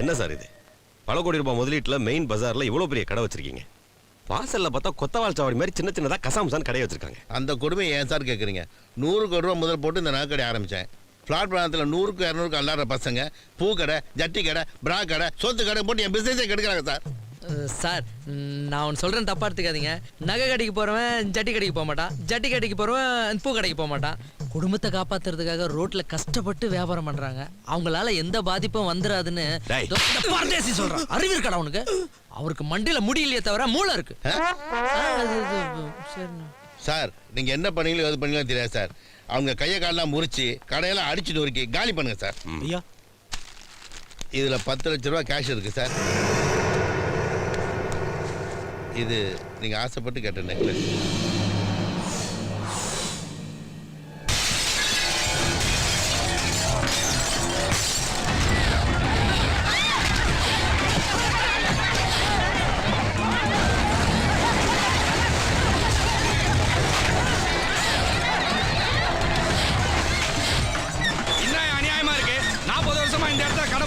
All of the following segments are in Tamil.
என்ன சார் இது? பல கோடி ரூபாய் முதலீட்டுல மெயின் பஜார்ல இவ்வளவு பெரிய கடை வச்சிருக்கீங்க. வாசல்ல பார்த்தா கொத்தவால் சாவடி மாதிரி சின்ன சின்னதா கசாமுசான் கடை வச்சிருக்காங்க. அந்த கொடுமை ஏன் சார் கேட்குறீங்க? 100 கோடி ரூபா முதல் போட்டு இந்த நகைக்கடை ஆரம்பித்தேன். ஃப்ளாட் பிராணத்தில் 100க்கு 200க்கு அல்லாத பசங்க பூ கடை, ஜட்டி கடை, பிரா கடை, சொத்து கடை போட்டு என் பிஸ்னஸே கெடுக்கிறாங்க சார். சார் நான் ஒன்று சொல்கிறேன், தப்பா எடுத்துக்காதீங்க. நகை கடைக்கு போகிறவன் ஜட்டி கடைக்கு போக மாட்டான், ஜட்டி கடைக்கு போகிறவன் பூ கடைக்கு போக மாட்டான். குடும்பத்தை காப்பாத்துறதுக்காக ரோட்ல கஷ்டப்பட்டு வியாபாரம் பண்றாங்க. அவங்களால எந்த பாதிப்பும் வந்துடாதுன்னு பரதேசி சொல்றான். அறிவு இருக்கடா அவனுக்கு? அவருக்கு மண்டியில முடியலையே தவிர மூளை இருக்கு. சார் நீங்க என்ன பண்ணீங்களோ எது பண்ணீங்களோ தெரியாது சார். அவங்க கையை காலெல்லாம் முறிச்சு கடையெல்லாம் அடிச்சு நொறுக்கி காலி பண்ணுங்க சார். ஐயா இதுல 10 லட்சம் ரூபாய் கேஷ் இருக்கு சார். இது நீங்க ஆசைப்பட்டு கேட்ட நெக்லஸ்.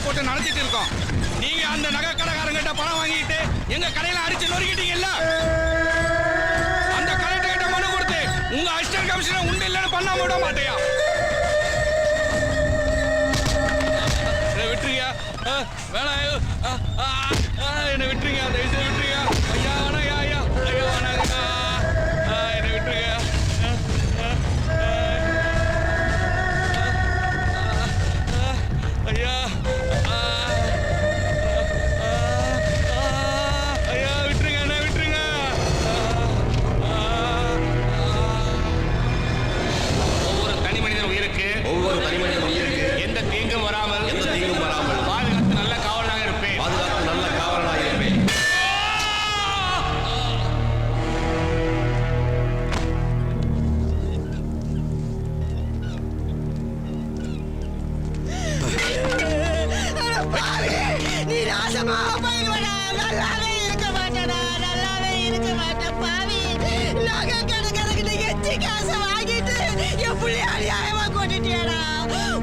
போட்டு நடத்திட்டு இருக்கோம். நீங்க அந்த நகை கடைக்காரங்கிட்ட பணம் வாங்கிட்டு எங்க கடையில அடிச்சு நொறுக்கிட்டீங்கல்ல, அந்த கலெக்டர் கிட்ட மனு கொடுத்து உங்க அசிஸ்டன்ட் கமிஷனர் உண்டு இல்லைன்னு பண்ணாம விட மாட்டேயா? விட்டுருங்க, வேணாம், என்ன விட்டுருங்க, தயவுசெய்து விட்டுருங்க. ஐயா வேணாம், ஐயா ஐயா வேணாங்க, என்ன விட்டுருங்க. ஐயா ஐயா விட்டுருங்க, என்ன விட்டுருங்க. ஒவ்வொரு தனி மனிதன் உயிருக்கு எந்த தீங்கும் வராமல் பாதுகாத்து நல்ல காவலனாக இருப்பேன். நீ ராசமா போயிடுவடா. நல்லாவே இருக்க மாட்டேடா, நல்லாவே இருக்க மாட்டேன் பாவி. நகை கடைக்காரங்கிட்ட எச்சி காசை வாங்கிட்டு என் புள்ளைய அநியாயமா கொண்டுட்டியடா.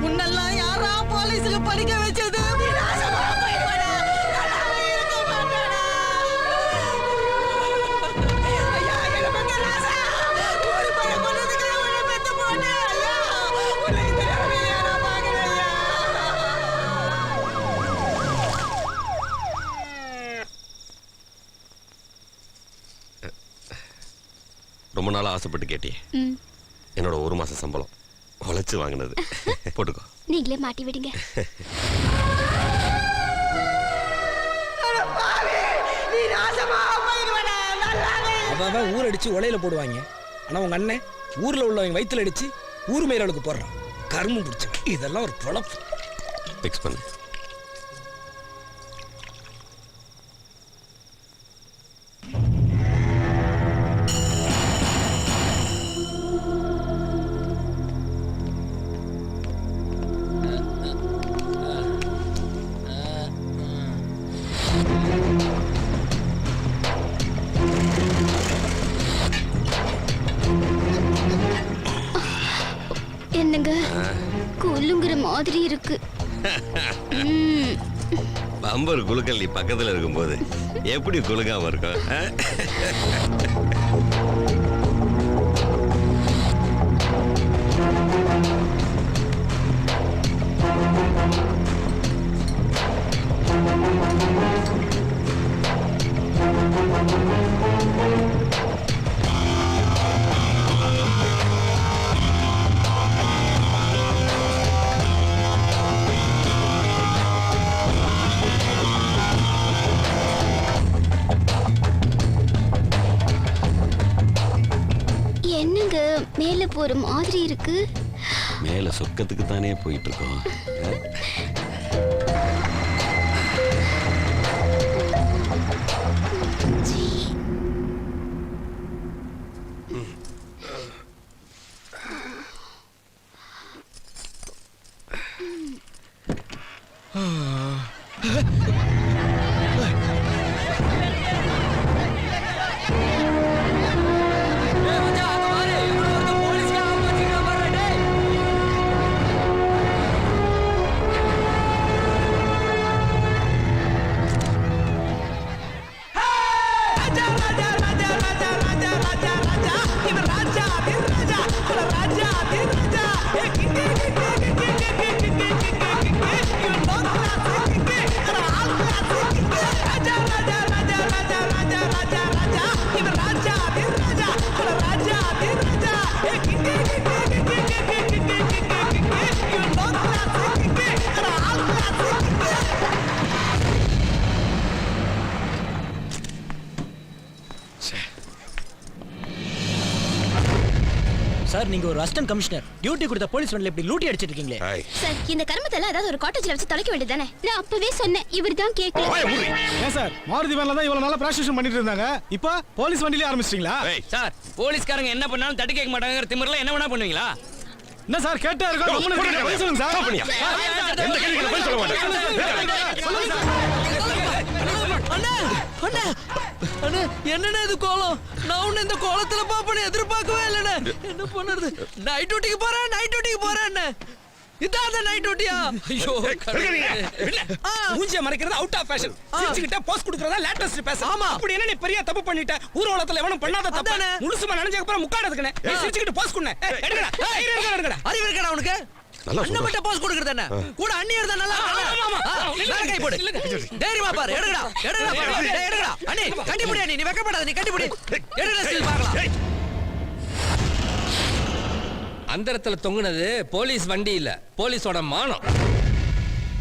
உன்னெல்லாம் யாரா போலீஸ்ல படிக்க வச்சது? நீ ராசமா போயிடுவடா, நல்லாவே இருக்க மாட்டேடா. ஐயா என்ன பண்ண ராசா? ஒரு பையன் கொண்டதுக்கு உன்னை பெத்து போட்டு ஐயா உன்னை இந்த நிலைமையில நான் பார்க்கிறேன் ஐயா. ரொம்ப நாளா ஆசைப்பட்டு கேட்டியே. என்னோட 1 மாசம் சம்பளம் உழைச்சு வாங்கினது. போட்டுக்கோ. நீங்களே மாட்டி விடுங்க. அவன் ஊர் அடிச்சு உலையில போடுவாங்க. ஆனா உங்க அண்ணன் ஊர்ல உள்ளவங்க வயிற்றுல அடிச்சு ஊர் மேலுக்கு போடுறான். கரும்பு பிடிச்சவன். இதெல்லாம் ஒரு பொழப்பு. பிக்ஸ் பண்ணு. என்னங்க குலுங்குற மாதிரி இருக்கு. பம்பர் குலுக்கல் நீ பக்கத்துல இருக்கும்போது எப்படி குலுக்காம இருக்கும்? என்னங்க மேல போற மாதிரி இருக்கு? மேல சொக்கத்துக்கு தானே போயிட்டு இருக்கோம். சார் நீங்க ஒரு அசிஸ்டன்ட் கமிஷனர் டியூட்டி கொடுத்த போலீஸ் வண்டில இப்படி லூட்டி அடிச்சிட்டு இருக்கீங்களே. ஏய், சார் இந்த கருமத்தெல்லாம் ஏதாவது ஒரு காட்டேஜ்ல வச்சு தொலைக்க வேண்டியதானே? நான் அப்பவே சொன்னேன், இவர்தான் கேட்கல. வாயை மூடு. ஏன் சார் மாருதி வேன்ல தான் இவ்வளவு நாளா பிராக்டிஸ் பண்ணிட்டு இருந்தாங்க, இப்போ போலீஸ் வண்டியிலே ஆரம்பிச்சிட்டீங்களா? ஏய், சார் போலீஸ்காரங்க என்ன பண்ணாலும் தட்டி கேட்க மாட்டாங்க, திமிரல என்ன வேணா பண்ணுவீங்களா? என்ன சார் கேட்டா இருக்கோம், கம்முனு இருங்க. பதில் சொல்லுங்க சார். stop பண்ணியா? எந்த கேள்விக்கு பதில் சொல்ல மாட்டேன். சொல்லுங்க சார். அண்ணா அண்ணா அண்ணா என்னண்ணே இது கோலம்? நான் உன்னை இந்த கோலத்துல பாப்பேன்னு எதிர்பார்க்கவே இல்லைண்ணே. என்ன பண்ணுறது? நைட் டியூட்டிக்கு போறேன் அண்ணே. இதான் அந்த நைட் டியூட்டியா? ஐயோ மூஞ்சிய மறைக்கிறது அவுட் ஆஃப் ஃபேஷன். சிரிச்சுக்கிட்ட போஸ்ட் கொடுக்கறதா லேட்டஸ்ட் ஃபேஷன். ஆமா. அப்படி என்ன நீ பெரிய தப்பு பண்ணிட்ட? ஊர்வலத்துல எவனும் பண்ணாத தப்பு. அதானே. முழுசுமா நனைஞ்சதுக்கு அப்புறம் முக்காடதுக்குனே. நீ சிரிச்சுக்கிட்டு போஸ்ட் கொடுனே. எடுங்கடா. எடுங்கடா. அறிவு இருக்கடா உனக்கு? நல்லா அண்ணன் மட்டும் போஸ் கொடுக்கறது என்ன? கூட அண்ணியர் தான் நல்லா இருக்காங்க. மேல கை போடு. தைரியமா பாரு. எடுங்கடா. எடுங்கடா. அண்ணி கட்டி புடி அண்ணி. நீ வெக்கப்படாத. நீ கட்டி புடி. எடுடா ஸ்டில் பார்க்கலாம். அந்தரத்துல தொங்குனது போலீஸ் வண்டி இல்ல, போலீஸோட மானம்.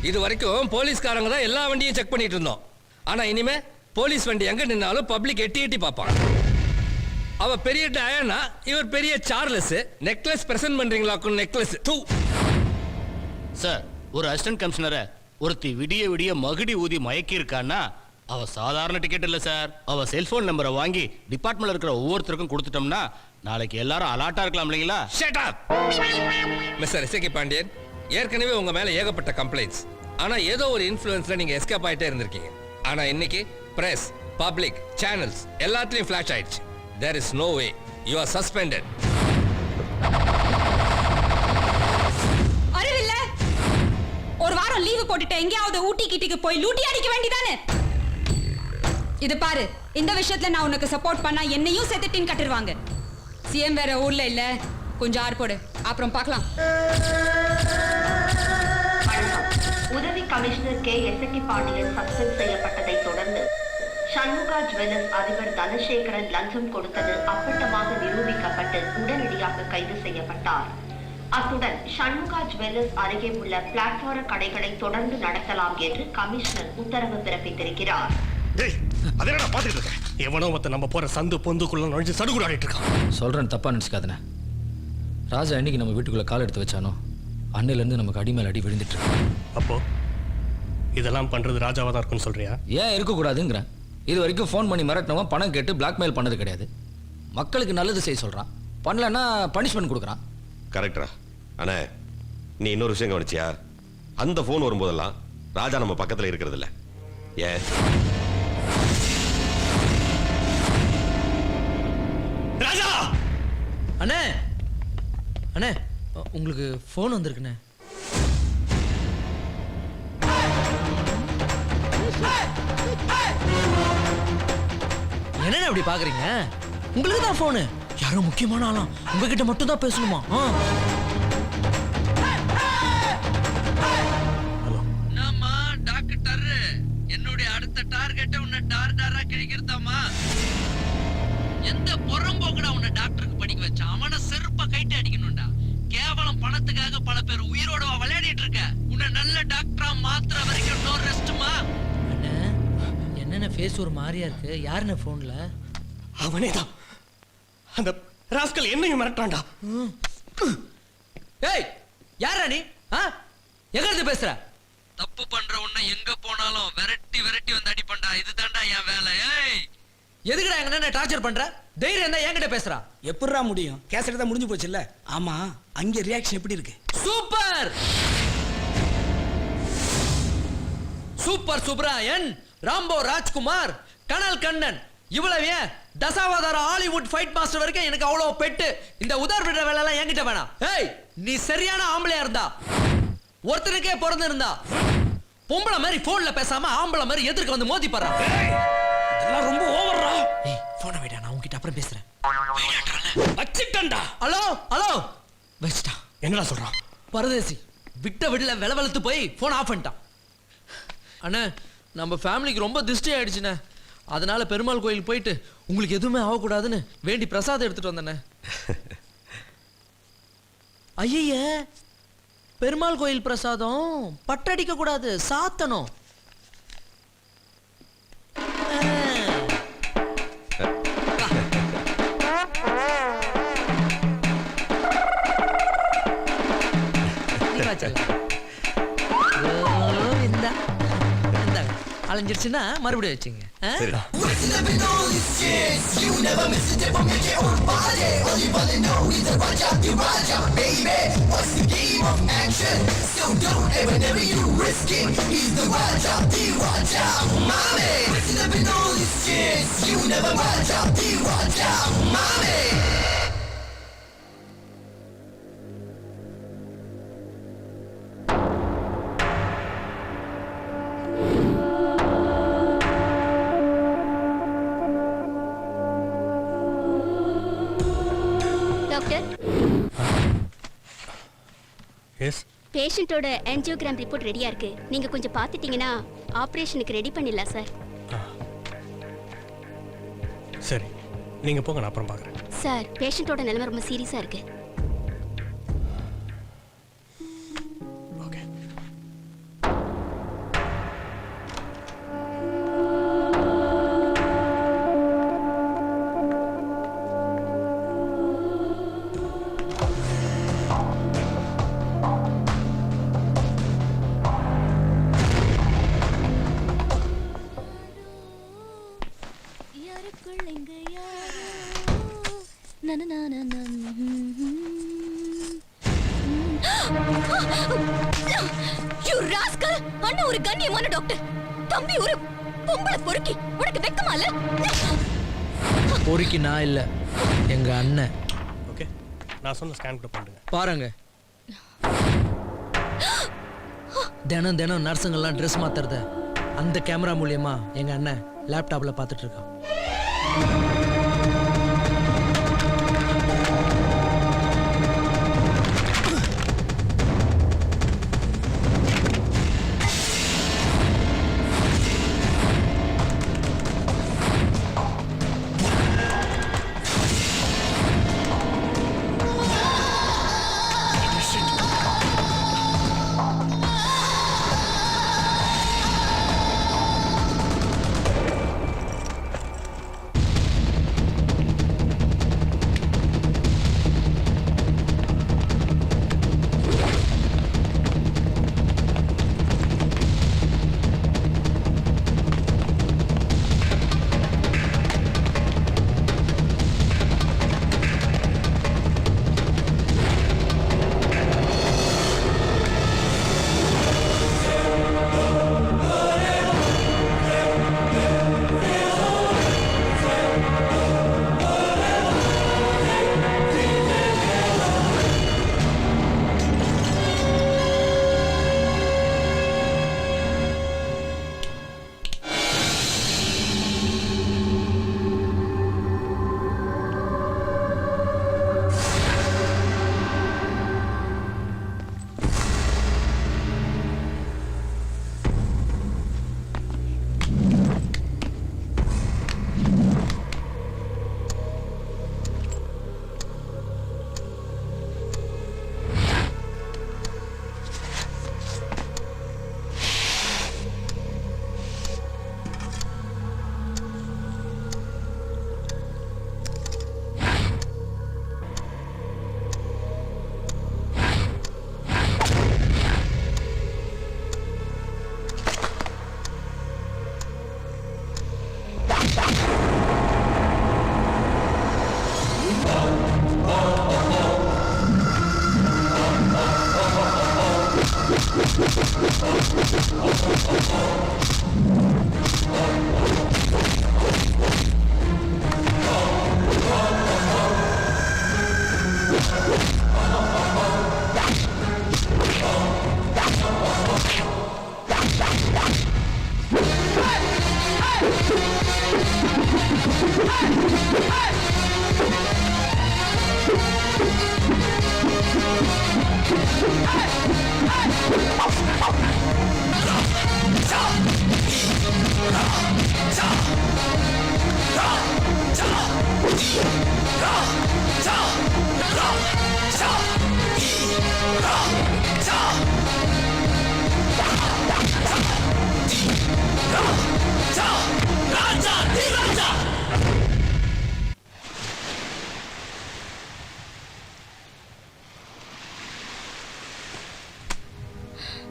இது வரைக்கும் போலீஸ்காரங்க தான் எல்லா வண்டியும் செக் பண்ணிட்டு இருந்தோம். ஆனா இனிமே போலீஸ் வண்டி எங்க நின்னாலும் பப்ளிக் எட்டி எட்டி பார்ப்பான். அவ பெரிய டயானா, இவர் பெரிய சார்லஸ். நெக்லஸ் பிரசன்ட் பண்றீங்களா? நெக்லஸ் தூ. சார், ஒரு அசிஸ்டன்ட் கமிஷனரை ஒருத்தி விடிய விடிய மகுடி ஊதி மயக்கி இருக்கான்னா அவ சாதாரண டிக்கெட் இல்ல சார். அவ செல்போன் நம்பரை வாங்கி டிபார்ட்மெண்ட்ல இருக்கிற ஒவ்வொருத்தருக்கும் கொடுத்துட்டோம்னா நாளைக்கு எல்லாரும் அலர்ட்டா இருக்கலாம் இல்லைங்களா? Shut up mister SK Pandian. ஏற்கனவே உங்க மேல ஏகப்பட்ட கம்ப்ளைண்ட்ஸ். ஆனா ஏதோ ஒரு இன்ஃப்ளூயன்ஸ்ல நீங்க எஸ்கேப் ஆயிட்டே இருந்திருக்கீங்க. ஆனா இன்னைக்கு பிரஸ், பப்ளிக், சேனல்ஸ் எல்லாத்துலயும் ஃபிளாஷ் ஆயிடுச்சு. There is no way. You are suspended. அறிவில்ல, ஒரு வாரம் லீவு போட்டுட்டு எங்கேயாவது ஊட்டி கிட்டிக்கு போய் லூட்டி அடிக்க வேண்டியதானே? இது பாரு, இந்த விஷயத்துல நான் உனக்கு சப்போர்ட் பண்ணா என்னையும் செத்துட்டின்னு கட்டிடுவாங்க. சிஎம் வேற ஊர்ல இல்ல, கொஞ்சம் ஆறு போடு, அப்புறம் பார்க்கலாம். உதவி commissioner K S Pandian suspend செய்யப்பட்டதை தொடர்ந்து சண்முகா ஜுவல்லர்ஸ் அதிபர் தனசேகரன் லஞ்சம் கொடுத்தது அப்பட்டமாக நிரூபிக்கப்பட்டு உடனடியாக கைது செய்யப்பட்டார். அத்துடன் சண்முகா ஜுவல்லர்ஸ் அருகே உள்ள பிளாட்பார கடைகளை தொடர்ந்து நடத்தலாம் என்று கமிஷனர் உத்தரவு பிறப்பித்திருக்கிறார். எவனோ மத்த நம்ம போற சந்து பொந்துக்குள்ள நுழைஞ்சு சடுகுடாடிட்டு இருக்கான். சொல்றேன், தப்பா நினைச்சுக்காதனே. ராஜா என்னைக்கு நம்ம வீட்டுக்குள்ள கால் எடுத்து வச்சானோ அன்னையில இருந்து நமக்கு அடி மேல அடி விழுந்துட்டு இருக்கு. அப்போ இதெல்லாம் பண்றது ராஜாவா தான் இருக்குன்னு சொல்றியா? ஏன் இருக்கக்கூடாதுங்கிறேன். இது வரைக்கும் ஃபோன் பண்ணி மிரட்டினவன் பணம் கேட்டு பிளாக்மெயில் பண்ணது கிடையாது. மக்களுக்கு நல்லது செய்ய சொல்றான், பண்ணலன்னா பனிஷ்மெண்ட் கொடுக்குறான். கரெக்டரா? அண்ணே, நீ இன்னொரு விஷயம் கவனிச்சியா? அந்த போன் வரும்போதெல்லாம் ராஜா நம்ம பக்கத்துல இருக்கிறது இல்ல. ஏன்? ராஜா! அண்ணே அண்ணே, உங்களுக்கு ஃபோன் வந்திருக்குண்ணே. என்னண்ணே அப்படி பாக்குறீங்க? உங்களுக்கு தான் ஃபோனு. யாரோ முக்கியமான ஆளாம், உங்ககிட்ட மட்டும் தான் பேசணுமா? என்னம்மா டாக்டர், என்னுடைய அடுத்த டார்கெட்டை உன்னை டாரா கிழிக்கிறதாமா? எந்த புறம்போக்குடா உன்னை டாக்டருக்கு படிக்க வச்சான்? அவனை செருப்பா கைட்டு அடிக்கணும்டா. கேவலம் பணத்துக்காக பல பேர் உயிரோட விளையாடிட்டு இருக்க. உன்னை நல்ல டாக்டரா மாத்திர வரைக்கும் நோ ரெஸ்ட்மா. என்னென்ன ஃபேஸ் ஒரு மாதிரியா இருக்கு? யாருன்னு போன்ல? அவனேதான். அந்த ராஸ்கல் என்னையும் மிரட்டான்டா. ஏய், யாரா நீ? எங்க இருந்து பேசுற? தப்பு பண்ற உன்னை எங்க போனாலும் விரட்டி விரட்டி வந்து அடிப்பண்டா. இதுதான்டா என் வேலை. ஏய், எதுக்குடா எங்க டார்ச்சர் பண்ற? தைரியம் தான் என்கிட்ட பேசுறா. எப்படிடா முடியும்? கேசட் தான் முடிஞ்சு போச்சுல்ல. ஆமா, அங்க ரியாக்ஷன் எப்படி இருக்கு? Super super Subrayan, Rambo Rajkumar, கனல் கண்ணன், இவ்வளவு ஏன் தசாவதார ஹாலிவுட் ஃபைட் மாஸ்டர் வரைக்கும் எனக்கு அவ்வளவு பெட்டு. இந்த உதார் விடுற வேலை எல்லாம் என்கிட்ட வேணாம். ஏய், நீ சரியான ஆம்பளையா இருந்தா, ஒருத்தனுக்கே பிறந்து இருந்தா, பொம்பளை மாதிரி போன்ல பேசாம ஆம்பளை மாதிரி எதிர்க்க வந்து மோதி பாரு. இதெல்லாம் ரொம்ப ஓவர்ரா. ஏய், போனை வைடா, நான் உன்கிட்ட அப்புறம் பேசுறேன். வச்சிட்டேன்டா. ஹலோ ஹலோ, வெச்சிட்டா. என்னடா சொல்றான்? பரதேசி விட்ட விடல வெளவெளுத்து போய் போன் ஆஃப் பண்ணிட்டான். அண்ணே, நம்ம ஃபேமிலிக்கு ரொம்ப திருஷ்டி ஆயிடுச்சுண்ணே. அதனால பெருமாள் கோயிலுக்கு போயிட்டு உங்களுக்கு எதுவுமே ஆகக்கூடாதுன்னு வேண்டி பிரசாதம் எடுத்துட்டு வந்தேண்ணே. ஐய, பெருமாள் கோயில் பிரசாதம் பட்டடிக்க கூடாது, சாத்தணும். அலைஞ்சிருச்சுன்னா மறுபடியும் வச்சுங்க. சரிடா. டாக்டர், எஸ் பேஷண்ட்டோட ஆஞ்சியோகிராம் ரிப்போர்ட் ரெடியா இருக்கு. நீங்க கொஞ்சம் பார்த்துட்டீங்கன்னா ஆபரேஷனுக்கு ரெடி பண்ணிடலாம் சார். சரி, நீங்க போங்க, நான் அப்புறம் பார்க்குறேன். சார், பேஷண்ட்டோட நிலைமை ரொம்ப சீரியஸா இருக்கு. ஓகே. You rascal! அண்ணா ஒரு கண்ணியமான டாக்டர். தம்பி ஒரு பொம்பளை பொறுக்கி. உனக்கு வெக்கமா இல்ல? பொறுக்கி நான் இல்ல, எங்க அண்ணன். ஓகே, நான் சொன்ன ஸ்கேன் கூட பண்ணுங்க. பாருங்க, தினம் தினம் நர்ஸுங்கெல்லாம் ட்ரெஸ் மாத்துறத அந்த கேமரா மூலியமா எங்க அண்ணன் லேப்டாப்ல பார்த்துட்டு இருக்கான்.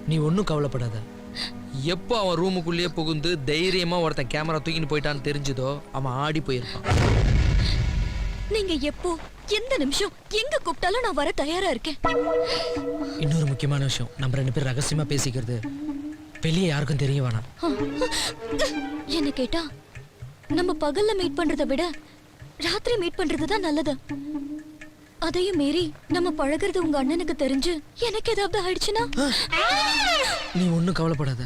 நீ ஒன்றும் கவலைப்படாத, எப்போ அவன் ரூமுக்குள்ளேயே புகுந்து தைரியமா ஒருத்தன் கேமரா தூக்கின்னு போயிட்டான்னு தெரிஞ்சதோ அவன் ஆடி போயிருப்பான். நீங்க எப்போ எந்த நிமிஷம் எங்க கூப்பிட்டாலும் நான் வர தயாரா இருக்கேன். இன்னொரு முக்கியமான விஷயம், நம்ம 2 பேரும் ரகசியமா பேசிக்கிறது வெளியே யாருக்கும் தெரிய வேணாம். என்ன கேட்டா நம்ம பகல்ல மீட் பண்றதை விட ராத்திரி மீட் பண்றது தான் நல்லது. அதையும் மீறி நம்ம பழகிறது உங்க அண்ணனுக்கு தெரிஞ்சு எனக்கு ஏதாவது ஆயிடுச்சுன்னா? நீ ஒன்றும் கவலைப்படாத.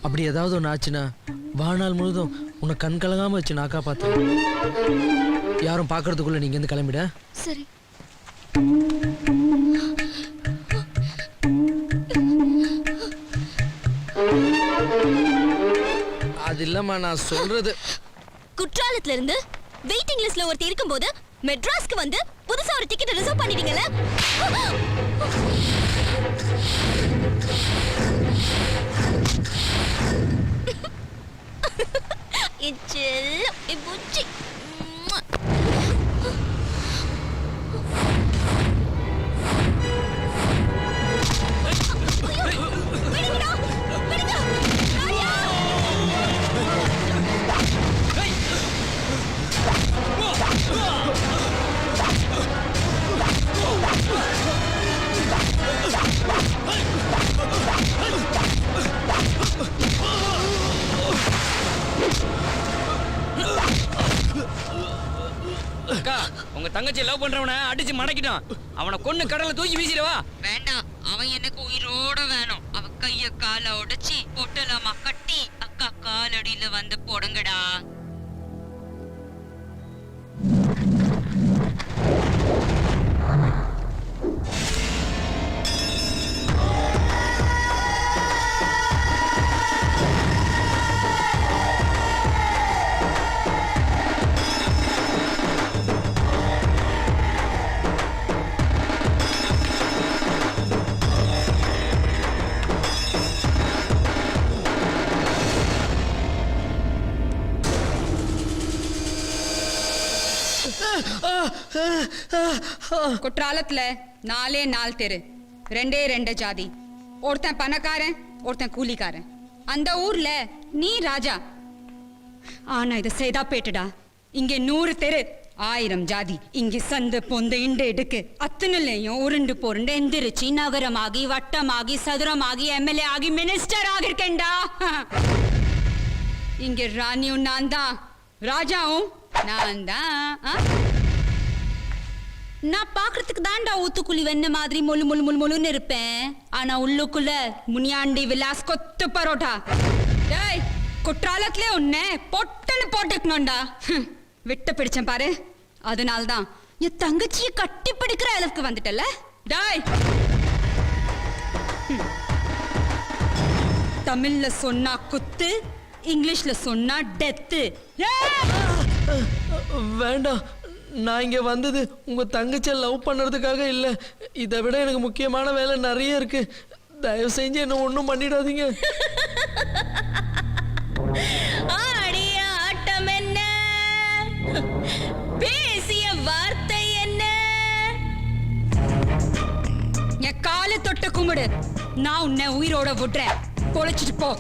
அப்படி ஏதாவது ஒன்று ஆச்சுன்னா வாழ்நாள் முழுதும் உன்னை கண் கலங்காம வச்சு நான் காப்பாத்தேன். யாரும் பார்க்கறதுக்குள்ள நீங்க இருந்து கிளம்பிட. சரி. அது இல்லம்மா நான் சொல்றது. குற்றாலத்துல இருந்து வெயிட்டிங் லிஸ்ட்ல ஒருத்தர் இருக்கும்போது மெட்ராஸ்க்கு வந்து புதுசா ஒரு டிக்கெட் ரிசர்வ் பண்ணிட்டீங்கல. புச்சி அக்கா, உங்க தங்கச்சி லவ் பண்றவனை அடிச்சு மடக்கிட்டான். அவனை கொன்னு கடல்ல தூக்கி வீசிடவா? வேண்டாம், அவன் எனக்கு உயிரோட வேணும். அவ கைய கால உடைச்சி பொட்டலாமா கட்டி அக்கா காலடியில வந்து போடுங்கடா. குற்றாலத்துல 4 தெரு, 2 ஜாதி. ஒருத்தன் பணக்காரன், ஒருத்தன் கூலிக்காரன். அந்த ஊர்ல நீ ராஜா. ஆனா இது சேதாப்பேட்டடா. இங்க 100 தெரு, 1000 ஜாதி. இங்க சந்து பொந்து இண்டு எடுக்கு அத்தனையும் உருண்டு பொருண்டு எந்திரிச்சு நகரமாகி வட்டமாகி சதுரமாகி எம்எல்ஏ ஆகி மினிஸ்டர் ஆகிருக்கேன்டா. இங்க ராணியும் நான் தான், ராஜாவும் நான் தான். நான் பாக்குறதுக்கு தாண்டா ஊத்துக்குழி வெண்ண மாதிரி மொழு மொழு மொழு மொழுன்னு இருப்பேன். ஆனா உள்ளுக்குள்ள முனியாண்டி விலாஸ் கொத்து பரோட்டா. டேய், குற்றாலத்திலே உன்னை பொட்டுன்னு போட்டுக்கணும்டா. விட்டு பிடிச்சேன் பாரு. அதனால்தான் என் தங்கச்சியை கட்டி பிடிக்கிற அளவுக்கு வந்துட்டல. டேய், தமிழ்ல சொன்னா குத்து, இங்கிலீஷ்ல சொன்னா டெத்து. வேண்டாம், நான் இங்க வந்தது உங்க தங்கச்சியை லவ் பண்ணுறதுக்காக இல்லை. இதை விட எனக்கு முக்கியமான வேலை நிறைய இருக்கு. தயவு செஞ்சு என்ன ஒன்றும் பண்ணிடாதீங்க. ஆடிய ஆட்டம் என்ன, பேசிய வார்த்தை என்ன? என் காலை தொட்டு கும்பிடு, நான் உன்னை உயிரோட விடுறேன். பொழைச்சிட்டு போ.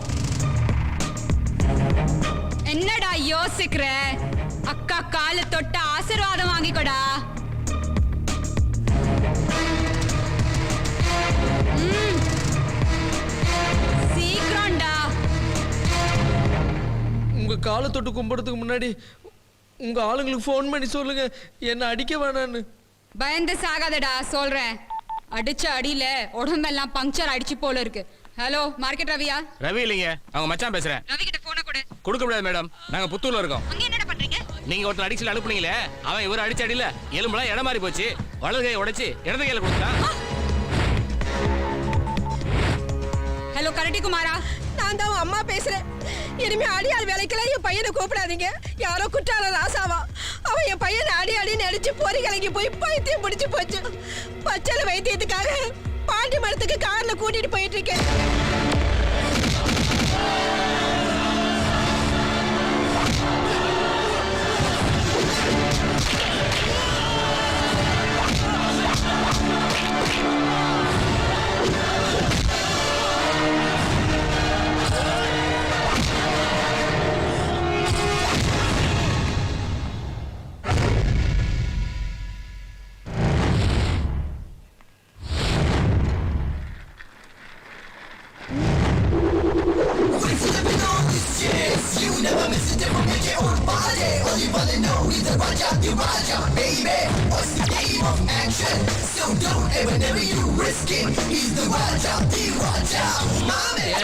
என்னடா யோசிக்கிற? அக்கா காலை தொட்ட ஆசீர்வாதம் வாங்கிக்கோடா. சீக்கிரம்டா. உங்க காலை தொட்டு கும்பிடுறதுக்கு முன்னாடி உங்க ஆளுங்களுக்கு ஃபோன் பண்ணி சொல்லுங்க என்ன அடிக்க வேணான்னு. பயந்து சாகாதடா, சொல்றேன். அடிச்ச அடியில உடம்பெல்லாம் பங்க்சர் அடிச்சு போல இருக்கு. Hello, market ரவியா? ரவி இல்லைங்க, அவங்க மச்சான் பேசுறேன். ரவி கிட்ட போன கொடு. கொடுக்க முடியாது மேடம், நாங்க புத்தூர்ல இருக்கோம். அங்க என்னடா பண்றீங்க? நீங்க ஒருத்தர் அடிச்சுல அனுப்புனீங்களே, அவன் இவர் அடிச்ச அடியில எலும்புலாம் இடம் மாறி போச்சு. வலது கையை உடைச்சு இடது கையில கொடுத்தான். ஹலோ கரடி குமாரா, நான் தான் அம்மா பேசுறேன். இனிமே அடியாள் வேலைக்கெல்லாம் என் பையனை கூப்பிடாதீங்க. யாரோ குற்றால ராசாவா. அவன் என் பையனை அடி அடின்னு அடிச்சு போரி கலங்கி போய் பைத்தியம் பிடிச்சு போச்சு. பச்சளை வைத்தியத்துக்காக பாண்டி மரத்துக்கு கார்ல கூட்டிட்டு போயிட்டு இருக்கேன்.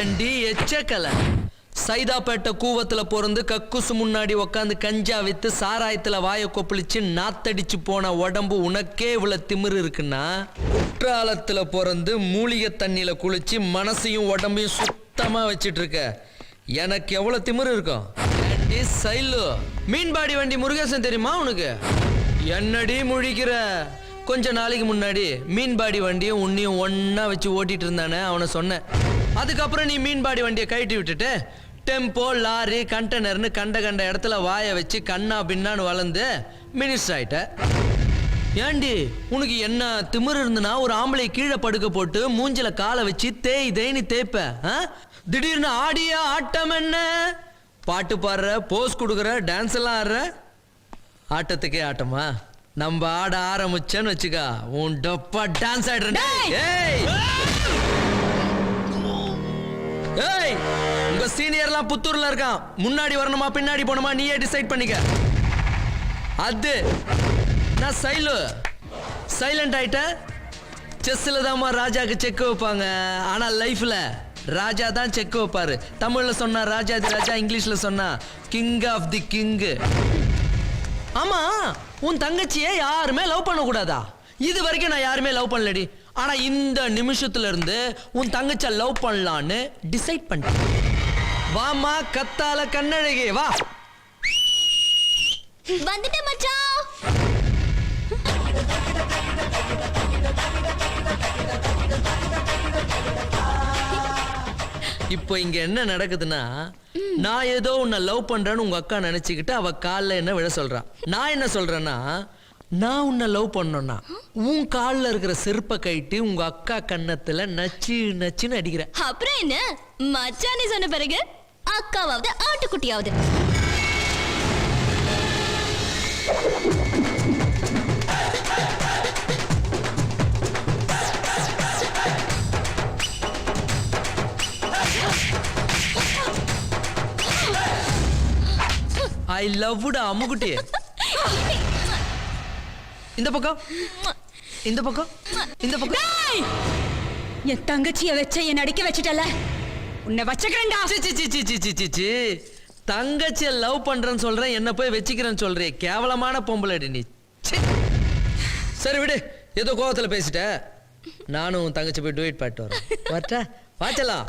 ஏண்டி எச்சக்கலை சைதாப்பேட்டை கூவத்துல பிறந்து கக்குசு முன்னாடி உக்காந்து கஞ்சா வித்து சாராயத்துல வாயை கொப்பளிச்சு நாத்தடிச்சு போன உடம்பு உனக்கே இவ்வளவு திமிரு இருக்குன்னா குற்றாலத்துல பிறந்து மூலிகை தண்ணியில குளிச்சு மனசையும் உடம்பையும் சுத்தமா வச்சிட்டு இருக்க எனக்கு எவ்வளவு திமிரு இருக்கும். ஏண்டி சைலு மீன்பாடி வண்டி முருகேசன் தெரியுமா உனக்கு? என்னடி முழிக்கிற? கொஞ்ச நாளைக்கு முன்னாடி மீன்பாடி வண்டியும் உன்னையும் ஒன்னா வச்சு ஓட்டிட்டு இருந்தானே அவனை சொன்னேன். அதுக்கப்புறம் நீ மீன்பாடி வண்டியை கழட்டி விட்டுட்டு டெம்போ லாரி கண்டெய்னர்னு கண்ட இடத்துல வாயை வச்சு கண்ணா பின்னான்னு வளர்ந்து மினிஸ்டர் ஆயிட்ட. ஏண்டி உனக்கு என்ன திமிரு இருந்துன்னா ஒரு ஆம்பளை கீழே படுக்க போட்டு மூஞ்சில காலை வச்சு தேய் தேய்னு தேய்ப்ப. திடீர்னு ஆடிய ஆட்டம் என்ன? பாட்டு பாடுற, போஸ் கொடுக்குற, டான்ஸ் எல்லாம் ஆடுற. ஆட்டத்துக்கே ஆட்டமா? நம்ம ஆட ஆரம்பிச்சேன்னு வச்சுக்கா உன் டப்பா டான்ஸ் ஆடுறேன். ஏய் ஏய் உங்க சீனியர்லாம் புத்தூர்ல இருக்கான். முன்னாடி வரணுமா பின்னாடி போகணுமா நீயே டிசைட் பண்ணிக்க. அது நான் சைலண்ட் ஆயிட்ட. செஸ்ல தான் ராஜாக்கு செக் வைப்பாங்க, ஆனா லைஃப்ல ராஜா தான் செக் வைப்பாரு. தமிழ்ல சொன்னா ராஜாதி ராஜா, இங்கிலீஷ்ல சொன்னா கிங் ஆஃப் தி கிங். ஆமா உன் தங்கச்சியை யாருமே லவ் பண்ண கூடாதா? இது வரைக்கும் நான் யாருமே லவ் பண்ணலடி. ஆனா இந்த நிமிஷத்துல இருந்து உன் தங்கச்சியை லவ் பண்ணலான்னு டிசைட் பண்ணிட்டேன். வாமா கத்தால கண்ணழகே வா. வந்துட்டேன் மச்சான். இப்போ இங்க என்ன நடக்குதுன்னா, நான் ஏதோ உன்னை லவ் பண்றேன்னு உங்க அக்கா நினைச்சுக்கிட்டு அவ காலில் என்ன விழ சொல்றான். நான் என்ன சொல்றேன்னா, நான் உன்னை லவ் பண்ணோன்னா உன் காலில் இருக்கிற செருப்பை கைட்டு உங்க அக்கா கன்னத்துல நச்சு நச்சுன்னு அடிக்கிறேன். அப்புறம் என்ன மச்சான் நீ சொன்ன பிறகு அக்காவாவது ஆட்டுக்குட்டியாவது. ஐ லவ்டா அம்முக்குட்டி. இந்த பக்கம் இந்த பக்கம் இந்த பக்கம். என் தங்கச்சிய வச்ச என் அடிக்க வச்சிட்டல, உன்னை வச்சுக்கிறேன்டா. சி தங்கச்சியை லவ் பண்றேன்னு சொல்றேன், என்ன போய் வச்சுக்கிறேன்னு சொல்றேன். கேவலமான பொம்பளை நீ. சரி விடு, ஏதோ கோவத்துல பேசிட்ட. நானும் தங்கச்சி போய் டூயிட் பாட்டு வரேன். வரட்டா? வாச்சலாம்.